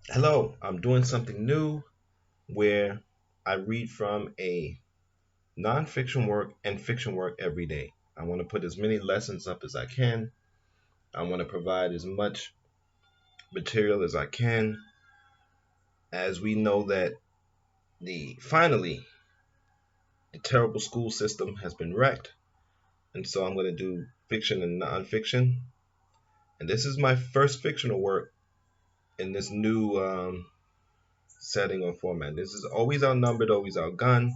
Hello, I'm doing something new where I read from a nonfiction work and fiction work every day. I want to put as many lessons up as I can. I want to provide as much material as I can, as we know that the terrible school system has been wrecked. And so I'm going to do fiction and nonfiction. And this is my first fictional work in this new setting or format. This is Always Outnumbered, Always Outgunned,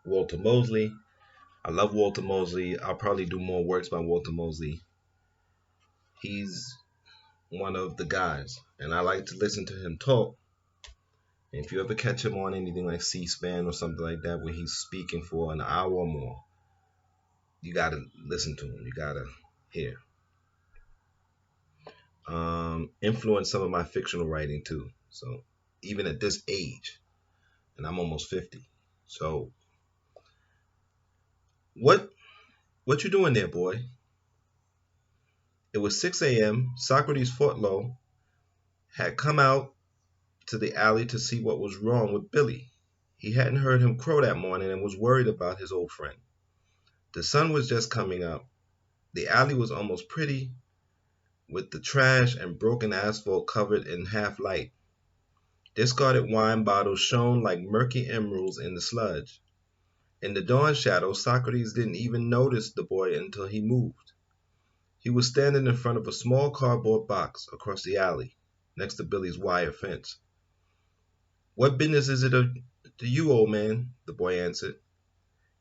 Walter Mosley. I love Walter Mosley. I'll probably do more works by Walter Mosley. He's one of the guys, and I like to listen to him talk. And if you ever catch him on anything like C-SPAN or something like that, where he's speaking for an hour or more, you gotta listen to him. You gotta hear. Influenced some of my fictional writing too. So even at this age, and I'm almost 50. So what what you doing there, boy? It was 6 a.m. Socrates Fortlow had come out to the alley to see what was wrong with Billy. He hadn't heard him crow that morning and was worried about his old friend. The sun was just coming up. The alley was almost pretty, with the trash and broken asphalt covered in half light. Discarded wine bottles shone like murky emeralds in the sludge. In the dawn shadow, Socrates didn't even notice the boy until he moved. He was standing in front of a small cardboard box across the alley, next to Billy's wire fence. "What business is it to you, old man?" the boy answered.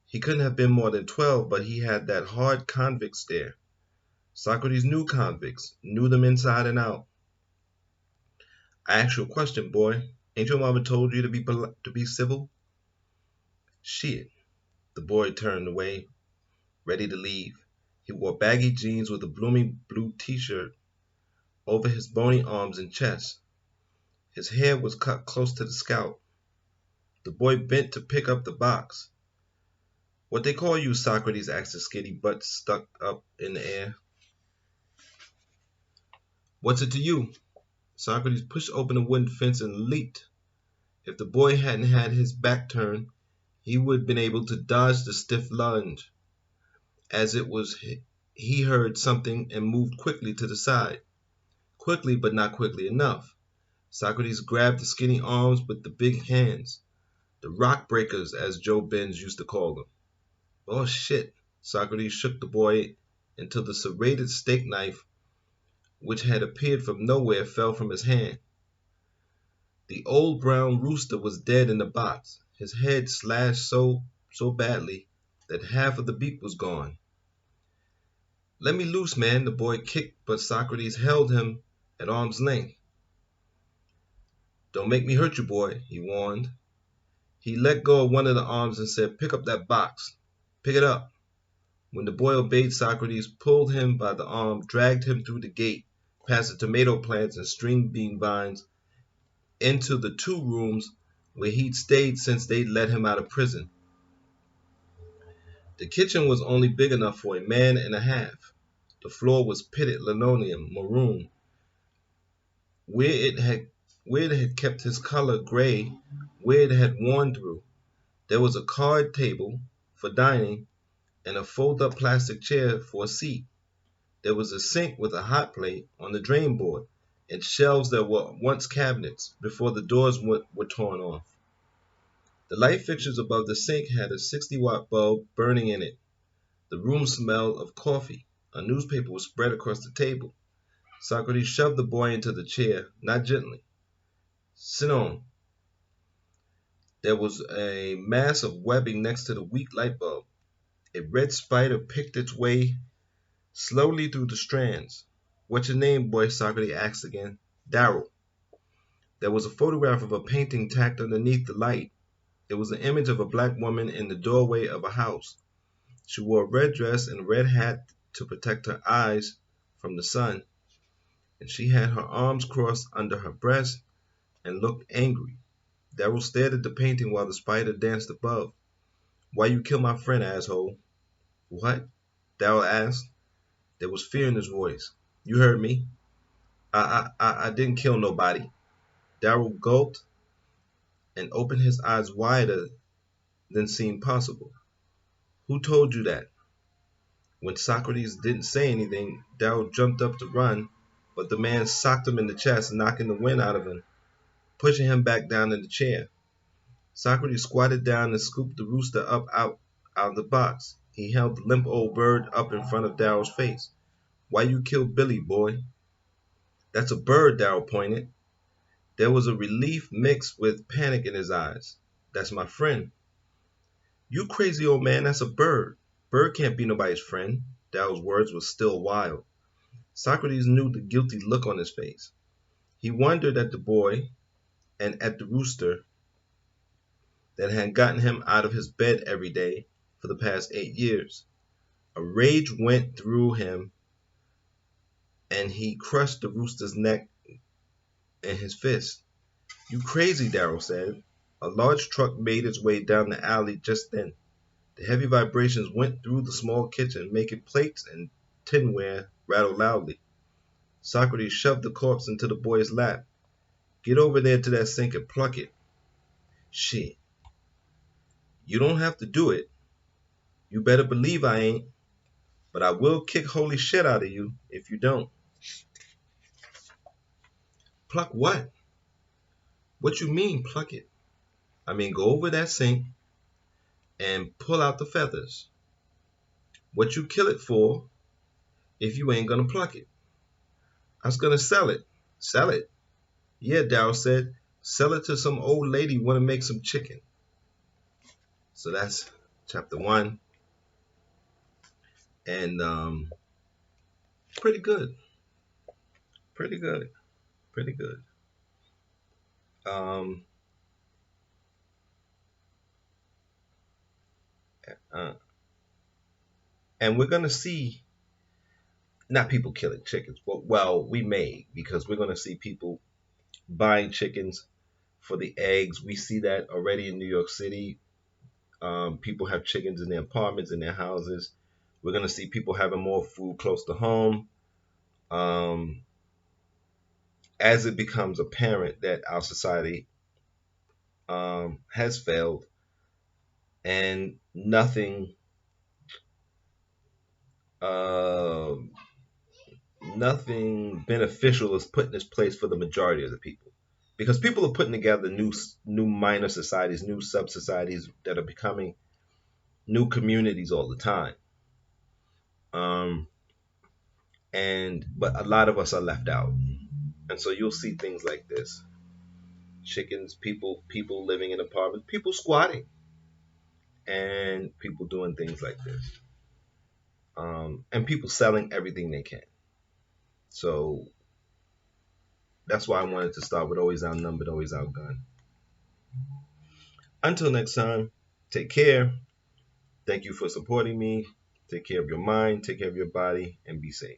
He couldn't have been more than 12, but he had that hard convict stare. Socrates knew convicts, knew them inside and out. "I asked you a question, boy. Ain't your mama told you to be civil?" "Shit." The boy turned away, ready to leave. He wore baggy jeans with a blooming blue t-shirt over his bony arms and chest. His hair was cut close to the scalp. The boy bent to pick up the box. "What they call you?" Socrates asked, his skinny butt stuck up in the air. "What's it to you?" Socrates pushed open the wooden fence and leaped. If the boy hadn't had his back turned, he would have been able to dodge the stiff lunge. As it was, he heard something and moved quickly to the side. Quickly, but not quickly enough. Socrates grabbed the skinny arms with the big hands. The rock breakers, as Joe Benz used to call them. "Oh shit." Socrates shook the boy until the serrated steak knife, which had appeared from nowhere, fell from his hand. The old brown rooster was dead in the box, his head slashed so badly that half of the beak was gone. "Let me loose, man." The boy kicked, but Socrates held him at arm's length. "Don't make me hurt you, boy," he warned. He let go of one of the arms and said, "Pick up that box. Pick it up." When the boy obeyed, Socrates pulled him by the arm, dragged him through the gate, past the tomato plants and string bean vines, into the two rooms where he'd stayed since they'd let him out of prison. The kitchen was only big enough for a man and a half. The floor was pitted linoleum, maroon. Where it had kept his color gray, where it had worn through, there was a card table for dining and a fold-up plastic chair for a seat. There was a sink with a hot plate on the drain board and shelves that were once cabinets before the doors were torn off. The light fixtures above the sink had a 60-watt bulb burning in it. The room smelled of coffee. A newspaper was spread across the table. Socrates shoved the boy into the chair, not gently. "Sit on." There was a mass of webbing next to the weak light bulb. A red spider picked its way slowly through the strands. "What's your name, boy?" Socrates asked again. "Darrell." There was a photograph of a painting tacked underneath the light. It was the image of a black woman in the doorway of a house. She wore a red dress and a red hat to protect her eyes from the sun, and she had her arms crossed under her breast and looked angry. Darrell stared at the painting while the spider danced above. "Why you kill my friend, asshole?" "What?" Darrell asked. There was fear in his voice. "You heard me. I didn't kill nobody." Darrell gulped and opened his eyes wider than seemed possible. Who told you that? When Socrates didn't say anything, Darrell jumped up to run, but the man socked him in the chest, knocking the wind out of him, pushing him back down in the chair. Socrates squatted down and scooped the rooster up out of the box. He held the limp old bird up in front of Darrell's face. Why you kill Billy, boy? That's a bird, Darrell pointed. There was a relief mixed with panic in his eyes. That's my friend. You crazy old man, that's a bird. Bird can't be nobody's friend. Darrell's words were still wild. Socrates knew the guilty look on his face. He wondered at the boy and at the rooster that had gotten him out of his bed every day for the past 8 years. A rage went through him and he crushed the rooster's neck in his fist. You crazy, Darrell said. A large truck made its way down the alley just then. The heavy vibrations went through the small kitchen, making plates and tinware rattle loudly. Socrates shoved the corpse into the boy's lap. Get over there to that sink and pluck it. Shit. You don't have to do it. You better believe I ain't. But I will kick holy shit out of you if you don't. Pluck what? What you mean, pluck it? I mean, go over that sink and pull out the feathers. What you kill it for if you ain't gonna pluck it? I was gonna sell it. Sell it? Yeah, Darrell said. Sell it to some old lady who wanna make some chicken. So that's chapter 1. And pretty good. Pretty good. Pretty good. Um, uh, and we're gonna see not people killing chickens, but well, we may, because we're gonna see people buying chickens for the eggs. We see that already in New York City. People have chickens in their apartments, in their houses. We're gonna see people having more food close to home. Um, as it becomes apparent that our society has failed and uh, nothing beneficial is put in its place for the majority of the people, because people are putting together new minor societies, new sub societies that are becoming new communities all the time. Um, and but a lot of us are left out, and so you'll see things like this: chickens, people living in apartments, people squatting, and people doing things like this, and people selling everything they can. So that's why I wanted to start with always outnumbered, always outgunned. Until next time, take care. Thank you for supporting me. Take care of your mind, take care of your body, and be safe.